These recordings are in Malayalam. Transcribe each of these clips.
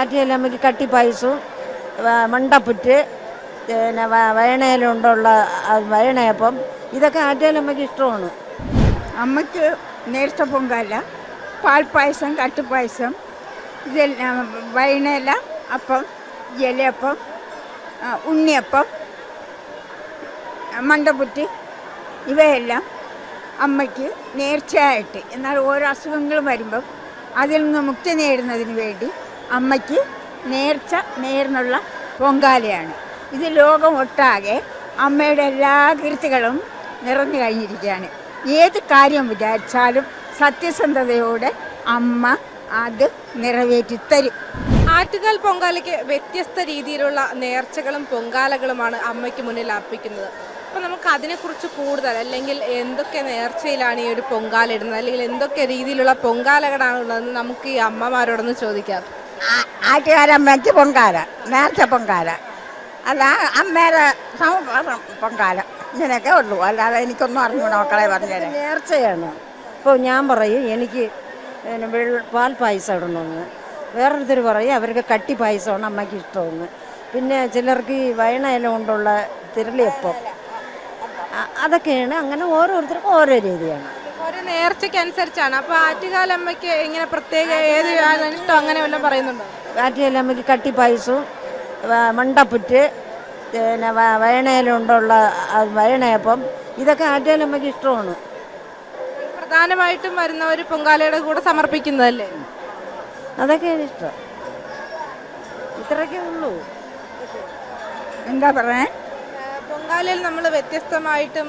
ആറ്റുകാലമ്മയ്ക്ക് കട്ടി പായസവും മണ്ടപ്പുറ്റ് പിന്നെ വയണയിലുണ്ടുള്ള വയണയപ്പം ഇതൊക്കെ ആറ്റുകാലമ്മയ്ക്ക് ഇഷ്ടമാണ്. അമ്മയ്ക്ക് നേർച്ച പൊങ്കാല, പാൽപ്പായസം, കട്ടുപായസം, ഇതെല്ലാം വയണയില അപ്പം, ഇലയപ്പം, ഉണ്ണിയപ്പം, മണ്ടപ്പുറ്റ് ഇവയെല്ലാം അമ്മയ്ക്ക് നേർച്ചയായിട്ട്, എന്നാൽ ഓരോ അസുഖങ്ങൾ വരുമ്പം അതിൽ നിന്ന് മുക്തി നേടുന്നതിന് വേണ്ടി അമ്മയ്ക്ക് നേർന്നുള്ള പൊങ്കാലയാണ്. ഇത് ലോകം ഒട്ടാകെ അമ്മയുടെ എല്ലാ കീർത്തികളും നിറഞ്ഞു കഴിഞ്ഞിരിക്കുകയാണ്. ഏത് കാര്യം വിചാരിച്ചാലും സത്യസന്ധതയോടെ അമ്മ അത് നിറവേറ്റിത്തരും. ആറ്റുകാൽ പൊങ്കാലയ്ക്ക് വ്യത്യസ്ത രീതിയിലുള്ള നേർച്ചകളും പൊങ്കാലകളുമാണ് അമ്മയ്ക്ക് മുന്നിൽ അർപ്പിക്കുന്നത്. അപ്പോൾ നമുക്ക് അതിനെക്കുറിച്ച് കൂടുതൽ, അല്ലെങ്കിൽ എന്തൊക്കെ നേർച്ചയിലാണ് ഈ ഒരു പൊങ്കാല ഇടുന്നത്, അല്ലെങ്കിൽ എന്തൊക്കെ രീതിയിലുള്ള പൊങ്കാലകളാണുള്ളതെന്ന് നമുക്ക് ഈ അമ്മമാരോടൊന്ന് ചോദിക്കാം. ആറ്റുകാലമ്മയ്ക്ക് പൊങ്കാല, നേർച്ച പൊങ്കാല, അല്ല അമ്മയുടെ പൊങ്കാല, ഇങ്ങനെയൊക്കെ ഉള്ളൂ. അല്ലാതെ എനിക്കൊന്നും അറിഞ്ഞൂടാ മക്കളെ പറഞ്ഞുതരാം. നേർച്ചയാണ്. ഇപ്പോൾ ഞാൻ പറയും എനിക്ക് പാൽ പായസം ഇടണമെന്ന്, വേറൊരുത്തർ പറയും അവർക്ക് കട്ടി പായസമാണ് അമ്മയ്ക്ക് ഇഷ്ടമെന്ന്, പിന്നെ ചിലർക്ക് ഈ വയണയില കൊണ്ടുള്ള തിരളിയപ്പം, അതൊക്കെയാണ്. അങ്ങനെ ഓരോരുത്തർക്കും ഓരോ രീതിയാണ്. ഒരു നേർച്ചയ്ക്ക് അനുസരിച്ചാണ്. അപ്പോൾ ആറ്റുകാലമ്മയ്ക്ക് ഇങ്ങനെ പ്രത്യേക ഏത് ഇഷ്ടം അങ്ങനെ വല്ലതും പറയുന്നുണ്ടോ? ആറ്റുകാലമ്മയ്ക്ക് കട്ടി പായസവും മണ്ടപ്പുറ്റ് പിന്നെ വയണയിലുണ്ടുള്ള വയണയപ്പം ഇതൊക്കെ ആറ്റുകാലമ്മയ്ക്ക് ഇഷ്ടമാണ്. പ്രധാനമായിട്ടും വരുന്ന ഒരു പൊങ്കാലയുടെ കൂടെ സമർപ്പിക്കുന്നതല്ലേ? അതൊക്കെയാണ് ഇഷ്ടം. ഇത്രയൊക്കെ ഉള്ളൂ. എന്താ പറയാൻ, പൊങ്കാലയിൽ നമ്മൾ വ്യത്യസ്തമായിട്ടും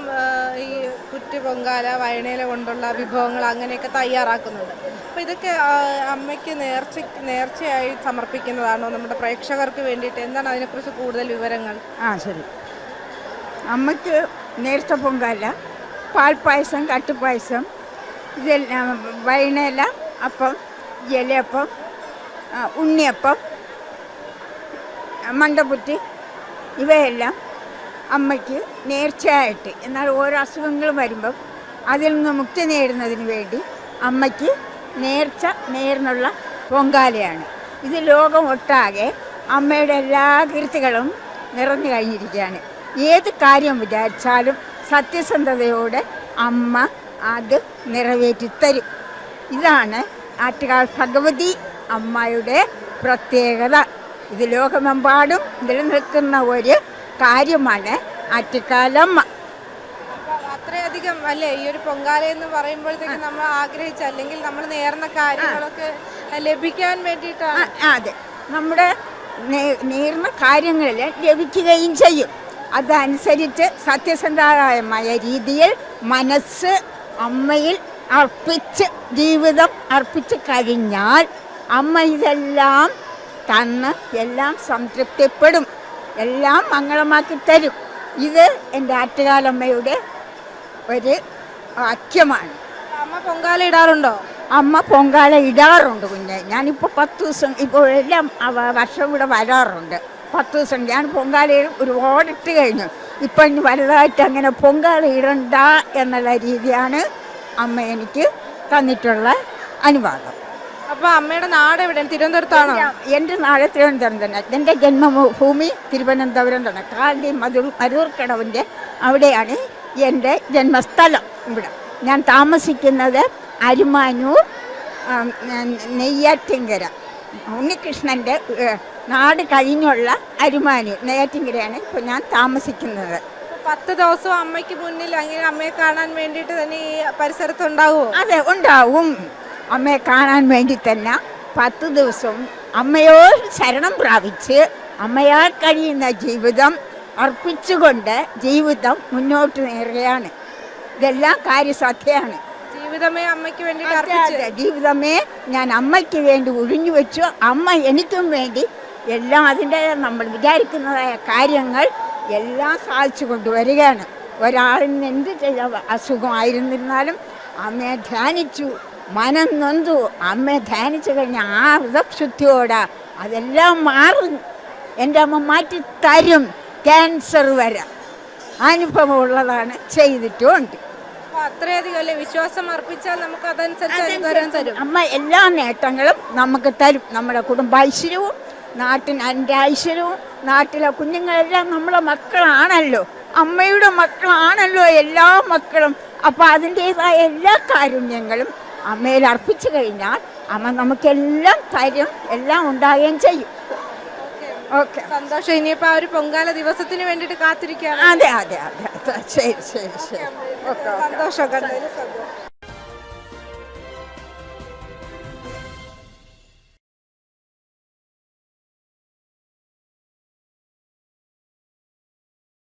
ഈ പുറ്റ് പൊങ്കാല, വയണയില കൊണ്ടുള്ള വിഭവങ്ങൾ അങ്ങനെയൊക്കെ തയ്യാറാക്കുന്നുണ്ട്. അപ്പോൾ ഇതൊക്കെ അമ്മയ്ക്ക് നേർച്ചയായി സമർപ്പിക്കുന്നതാണോ? നമ്മുടെ പ്രേക്ഷകർക്ക് വേണ്ടിയിട്ട് എന്താണ് അതിനെക്കുറിച്ച് കൂടുതൽ വിവരങ്ങൾ? ശരി. അമ്മയ്ക്ക് നേർച്ച പൊങ്കാല, പാൽപ്പായസം, കട്ടുപായസം, ഇതെല്ലാം വയണയില അപ്പം, ഇലയപ്പം, ഉണ്ണിയപ്പം, മണ്ടപ്പുറ്റ് ഇവയെല്ലാം അമ്മയ്ക്ക് നേർച്ചയായിട്ട്, എന്നാൽ ഓരോ അസുഖങ്ങൾ വരുമ്പം അതിൽ നിന്ന് മുക്തി നേടുന്നതിന് വേണ്ടി അമ്മയ്ക്ക് നേർന്നുള്ള പൊങ്കാലയാണ്. ഇത് ലോകം ഒട്ടാകെ അമ്മയുടെ എല്ലാ കീർത്തികളും നിറഞ്ഞു കഴിഞ്ഞിരിക്കുകയാണ്. ഏത് കാര്യം വിചാരിച്ചാലും സത്യസന്ധതയോടെ അമ്മ അത് നിറവേറ്റിത്തരും. ഇതാണ് ആറ്റുകാൽ ഭഗവതി അമ്മയുടെ പ്രത്യേകത. ഇത് ലോകമെമ്പാടും നിലനിൽക്കുന്ന ഒരു കാര്യമാണ് ആറ്റുകാലമ്മ. അത്രയധികം അല്ലേ ഈ ഒരു പൊങ്കാല എന്ന് പറയുമ്പോഴത്തേക്ക് നമ്മൾ ആഗ്രഹിച്ച, അല്ലെങ്കിൽ നമ്മൾ നേർന്ന കാര്യങ്ങളൊക്കെ ലഭിക്കാൻ വേണ്ടിയിട്ടാണ്. അതെ, നമ്മുടെ നേർന്ന കാര്യങ്ങളിൽ ലഭിക്കുകയും ചെയ്യും. അതനുസരിച്ച് സത്യസന്ധമായ രീതിയിൽ മനസ്സ് അമ്മയിൽ ജീവിതം അർപ്പിച്ച് കഴിഞ്ഞാൽ അമ്മ ഇതെല്ലാം തന്ന് എല്ലാം സംതൃപ്തിപ്പെടും, എല്ലാം മംഗളമാക്കി തരും. ഇത് എൻ്റെ ആറ്റുകാലമ്മയുടെ ഒരു വാക്യമാണ്. അമ്മ പൊങ്കാല ഇടാറുണ്ടോ? അമ്മ പൊങ്കാല ഇടാറുണ്ട് കുഞ്ഞെ. ഞാനിപ്പോൾ 10 ദിവസം, ഇപ്പോൾ എല്ലാം വർഷം ഇവിടെ വരാറുണ്ട്. 10 ദിവസം ഞാൻ പൊങ്കാലയിൽ ഒരുപാട് ഇട്ട് കഴിഞ്ഞു. ഇപ്പം ഇനി വലുതായിട്ട് അങ്ങനെ പൊങ്കാല ഇടണ്ട എന്നുള്ള രീതിയാണ് അമ്മ എനിക്ക് തന്നിട്ടുള്ള അനുവാദം. അപ്പോൾ അമ്മയുടെ നാട് എവിടെ? തിരുവനന്തപുരത്താണോ? എൻ്റെ നാട് തിരുവനന്തപുരം തന്നെ. എൻ്റെ ജന്മഭൂമി തിരുവനന്തപുരം തന്നെ. കാലടി മരൂർക്കടവിൻ്റെ അവിടെയാണ് എൻ്റെ ജന്മസ്ഥലം. ഇവിടെ ഞാൻ താമസിക്കുന്നത് അരുമാനൂർ നെയ്യാറ്റിൻകര, ഉണ്ണികൃഷ്ണൻ്റെ നാട് കഴിഞ്ഞുള്ള അരുമാനൂർ നെയ്യാറ്റിൻകരയാണ് ഇപ്പോൾ ഞാൻ താമസിക്കുന്നത്. 10 ദിവസം അമ്മയ്ക്ക് മുന്നിൽ അങ്ങനെ അമ്മയെ കാണാൻ വേണ്ടിയിട്ട് തന്നെ ഈ പരിസരത്ത് ഉണ്ടാവുമോ? അതെ, ഉണ്ടാവും. അമ്മയെ കാണാൻ വേണ്ടി തന്നെ 10 ദിവസവും അമ്മയോട് ശരണം പ്രാപിച്ച് അമ്മയാൽ കഴിയുന്ന ജീവിതം അർപ്പിച്ചുകൊണ്ട് ജീവിതം മുന്നോട്ട് നേറുകയാണ്. ഇതെല്ലാം കാര്യസാധ്യമാണ്. ജീവിതമേ അമ്മയ്ക്ക് വേണ്ടി, ജീവിതമേ ഞാൻ അമ്മയ്ക്ക് വേണ്ടി ഒഴിഞ്ഞു വെച്ചു. അമ്മ എനിക്കും വേണ്ടി എല്ലാം അതിൻ്റെ നമ്മൾ വിചാരിക്കുന്നതായ കാര്യങ്ങൾ എല്ലാം സാധിച്ചു കൊണ്ടുവരികയാണ്. ഒരാളിന് എന്ത് അസുഖമായിരുന്നിരുന്നാലും അമ്മയെ ധ്യാനിച്ചു, മനം നൊന്തു. അമ്മയെ ധ്യാനിച്ചു കഴിഞ്ഞാൽ ആ ഹൃദശുദ്ധിയോടെ അതെല്ലാം മാറും. എൻ്റെ അമ്മ മാറ്റി തരും. ക്യാൻസർ വരെ അനുഭവമുള്ളതാണ്, ചെയ്തിട്ടുമുണ്ട്. അപ്പൊ അത്രയധികം അല്ലേ വിശ്വാസം അർപ്പിച്ചാൽ നമുക്ക് അതനുസരിച്ച് അനുഗ്രഹം തരും. അമ്മ എല്ലാ നേട്ടങ്ങളും നമുക്ക് തരും. നമ്മുടെ കുടുംബൈശ്വര്യവും നാട്ടിൻ്റെ ഐശ്വര്യവും നാട്ടിലെ കുഞ്ഞുങ്ങളെല്ലാം നമ്മളെ മക്കളാണല്ലോ, അമ്മയുടെ മക്കളാണല്ലോ എല്ലാ മക്കളും. അപ്പോൾ അതിൻ്റേതായ എല്ലാ കാരുണ്യങ്ങളും അമ്മയിൽ അർപ്പിച്ചു കഴിഞ്ഞാൽ അമ്മ നമുക്കെല്ലാം തരും, എല്ലാം ഉണ്ടാകുകയും ചെയ്യും. ഓക്കെ, സന്തോഷം. ഇനിയിപ്പോ ആ ഒരു പൊങ്കാല ദിവസത്തിന് വേണ്ടിയിട്ട് കാത്തിരിക്കുകയാണ്. അതെ അതെ അതെ, ശരി ശരി ശരി, ഓക്കെ, സന്തോഷം.